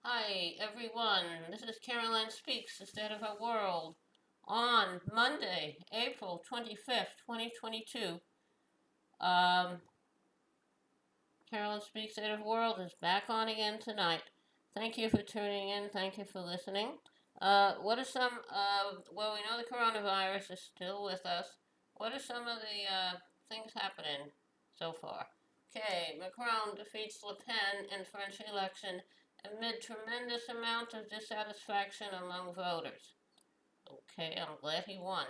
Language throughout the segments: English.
Hi, everyone. This is Caroline Speaks, the state of our world. On Monday, April 25th, 2022, um, Caroline Speaks, state of world is back on again tonight. Thank you for tuning in. Thank you for listening. What are some, well, we know the coronavirus is still with us. What are some of the things happening so far? Okay, Macron defeats Le Pen in French election amid tremendous amount of dissatisfaction among voters. Okay, I'm glad he won.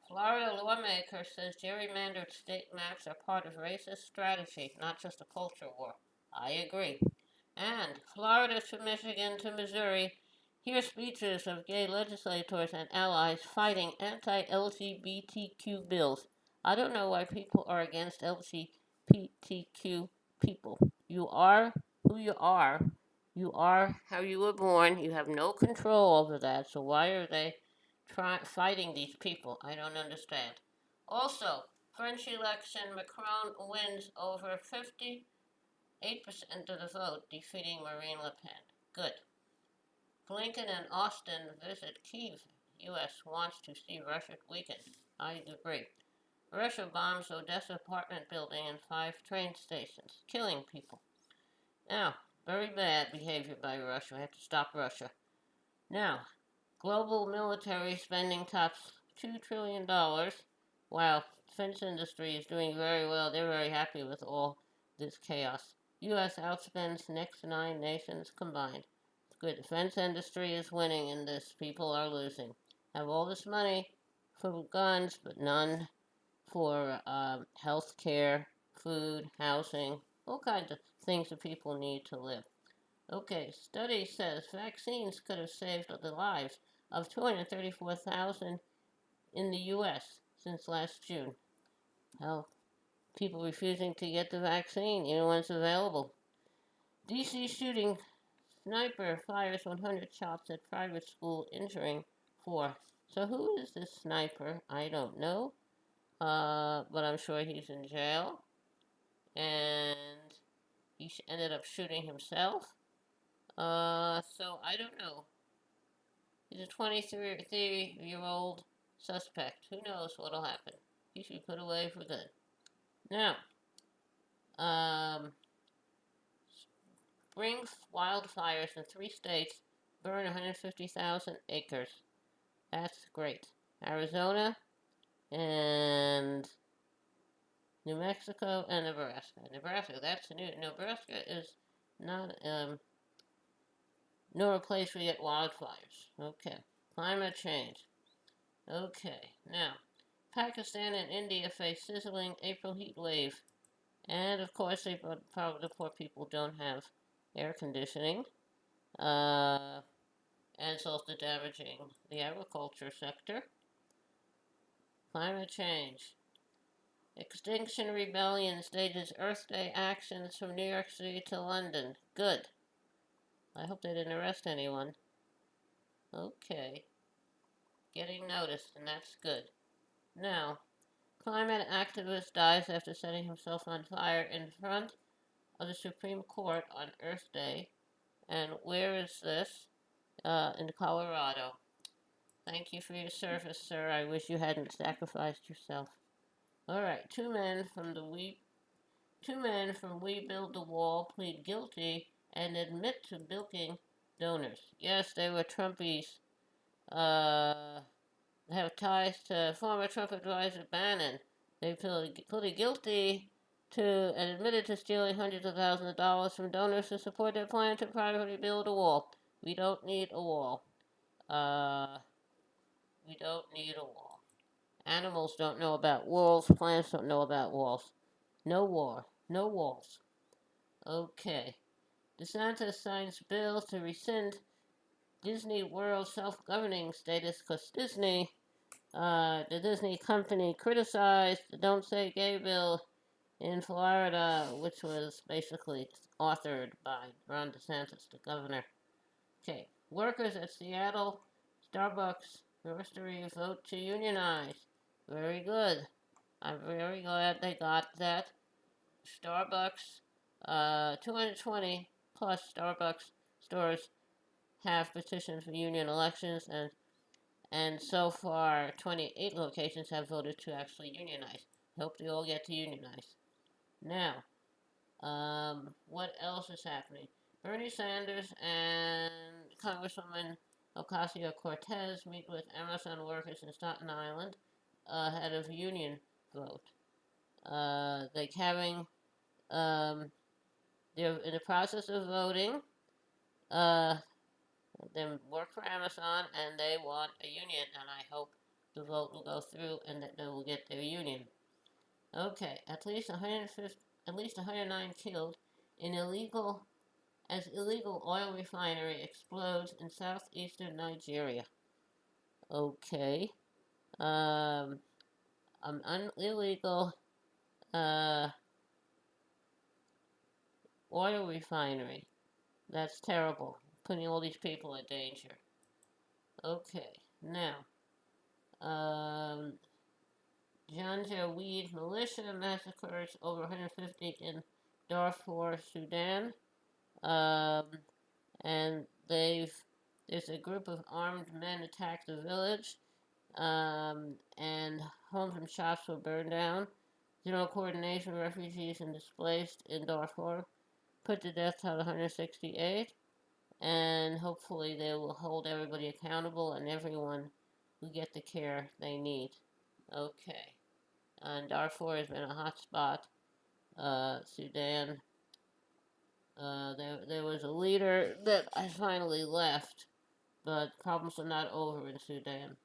Florida lawmaker says gerrymandered state maps are part of racist strategy, not just a culture war. I agree. And Florida to Michigan to Missouri, hear speeches of gay legislators and allies fighting anti-LGBTQ bills. I don't know why people are against LGBTQ people. You are who you are. You are how you were born. You have no control over that. So why are they fighting these people? I don't understand. Also, French election, Macron wins over 58% of the vote, defeating Marine Le Pen. Good. Blinken and Austin visit Kyiv. U.S. wants to see Russia weakened. I agree. Russia bombs Odessa apartment building and 5 train stations, killing people. Now, very bad behavior by Russia. We have to stop Russia. Now, global military spending tops $2 trillion, while defense industry is doing very well. They're very happy with all this chaos. U.S. outspends next 9 nations combined. Good. Defense industry is winning in this. People are losing. Have all this money for guns, but none for health care, food, housing, all kinds of things that people need to live. Okay, study says vaccines could have saved the lives of 234,000 in the U.S. since last June. Well, people refusing to get the vaccine, even when it's available. D.C. shooting, sniper fires 100 shots at private school, injuring 4. So who is this sniper? I don't know, but I'm sure he's in jail, and he ended up shooting himself. So I don't know. He's a 23-year-old suspect. Who knows what'll happen? He should be put away for good. Now, um, spring wildfires in 3 states burn 150,000 acres. That's great. Arizona and New Mexico and Nebraska. That's new. Nebraska is not nor a place we get wildfires. Okay. Climate change. Okay. Now, Pakistan and India face sizzling April heat wave. And of course, probably the poor people don't have air conditioning. Uh, and it's also damaging the agriculture sector. Climate change. Extinction Rebellion stages Earth Day actions from New York City to London. Good. I hope they didn't arrest anyone. Okay. Getting noticed, and that's good. Now, climate activist dies after setting himself on fire in front of the Supreme Court on Earth Day. And where is this? In Colorado. Thank you for your service, sir. I wish you hadn't sacrificed yourself. All right, two men from We Build the Wall plead guilty and admit to bilking donors. Yes, they were Trumpies. They have ties to former Trump advisor Bannon. They pleaded guilty to and admitted to stealing hundreds of thousands of dollars from donors to support their plan to privately build a wall. We don't need a wall. Uh, we don't need a wall. Animals don't know about walls. Plants don't know about walls. No war. No walls. Okay. DeSantis signs bill to rescind Disney World self-governing status because the Disney company criticized the Don't Say Gay bill in Florida, which was basically authored by Ron DeSantis, the governor. Okay, workers at Seattle Starbucks roastery vote to unionize. Very good. I'm very glad they got that. Starbucks, 220 plus Starbucks stores have petitioned for union elections, and so far 28 locations have voted to actually unionize. Hope they all get to unionize. Now, what else is happening? Bernie Sanders and Congresswoman Ocasio-Cortez meet with Amazon workers in Staten Island ahead of union vote. They're having, they're in the process of voting. They work for Amazon and they want a union, and I hope the vote will go through and that they will get their union. Okay, at least 109 killed in illegal oil refinery explodes in southeastern Nigeria. Okay, an illegal oil refinery. That's terrible, putting all these people in danger. Okay, now, Janjaweed militia massacres over 150 in Darfur, Sudan. And there's a group of armed men attacked the village, and homes and shops were burned down. Zero coordination, refugees and displaced in Darfur put the death toll 168, and hopefully they will hold everybody accountable and everyone will get the care they need. Okay, and Darfur has been a hot spot. Sudan. There was a leader that I finally left, but problems are not over in Sudan.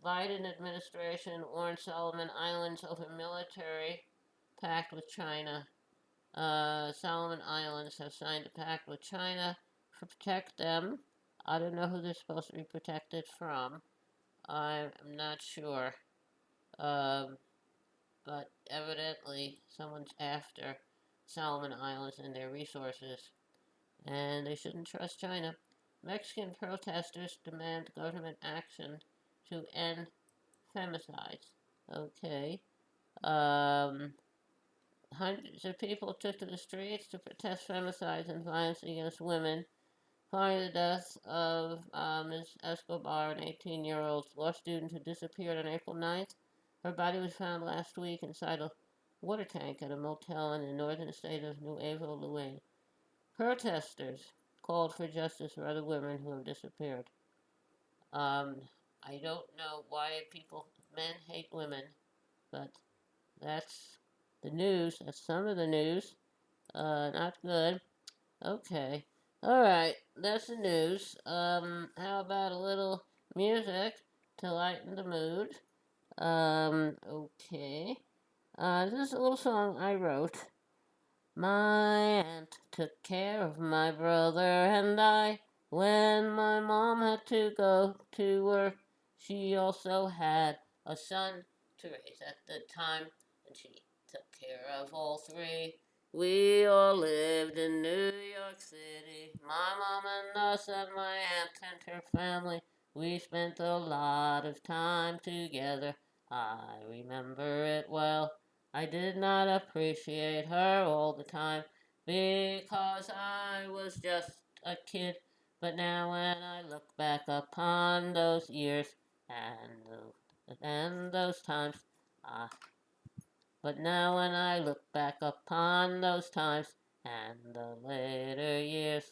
Biden administration warned Solomon Islands over military pact with China. Solomon Islands have signed a pact with China to protect them. I don't know who they're supposed to be protected from. I'm not sure. But evidently someone's after Solomon Islands and their resources, and they shouldn't trust China. Mexican protesters demand government action to end femicides. Okay. Hundreds of people took to the streets to protest femicides and violence against women following the death of Ms. Escobar, an 18-year-old law student who disappeared on April 9th. Her body was found last week inside a water tank at a motel in the northern state of Nuevo León. Protesters called for justice for other women who have disappeared. I don't know why men hate women, but that's the news. That's some of the news. Not good. Okay. Alright, that's the news. How about a little music to lighten the mood? Okay. This is a little song I wrote. My aunt took care of my brother and I when my mom had to go to work. She also had a son to raise at the time, and she took care of all three. We all lived in New York City, my mom and us and my aunt and her family. We spent a lot of time together. I remember it well. I did not appreciate her all the time because I was just a kid. But now when I look back upon those years and those times, ah, but now when I look back upon those times and the later years,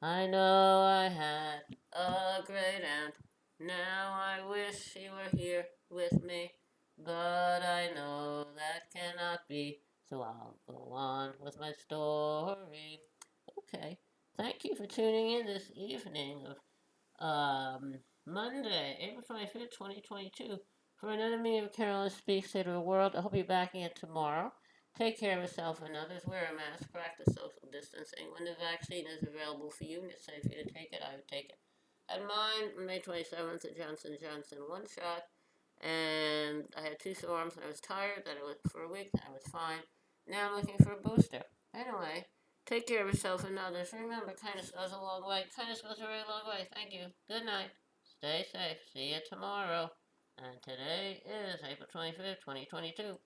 I know I had a great aunt. Now I wish she were here with me, but I know that cannot be, so I'll go on with my story. Okay, thank you for tuning in this evening of Monday, April 25th, 2022, for another meeting of Carolyn Speaks State of the World. I hope you're back again tomorrow. Take care of yourself and others. Wear a mask. Practice social distancing. When the vaccine is available for you and it's safe for you to take it, I would take it. At mine, May 27th, the Johnson & Johnson one shot. And I had 2 storms and I was tired. That it was for a week. I was fine. Now I'm looking for a booster. Anyway, take care of yourself and others. Remember, kindness goes a long way. Kindness goes a very long way. Thank you. Good night. Stay safe. See you tomorrow. And today is April 25th, 2022.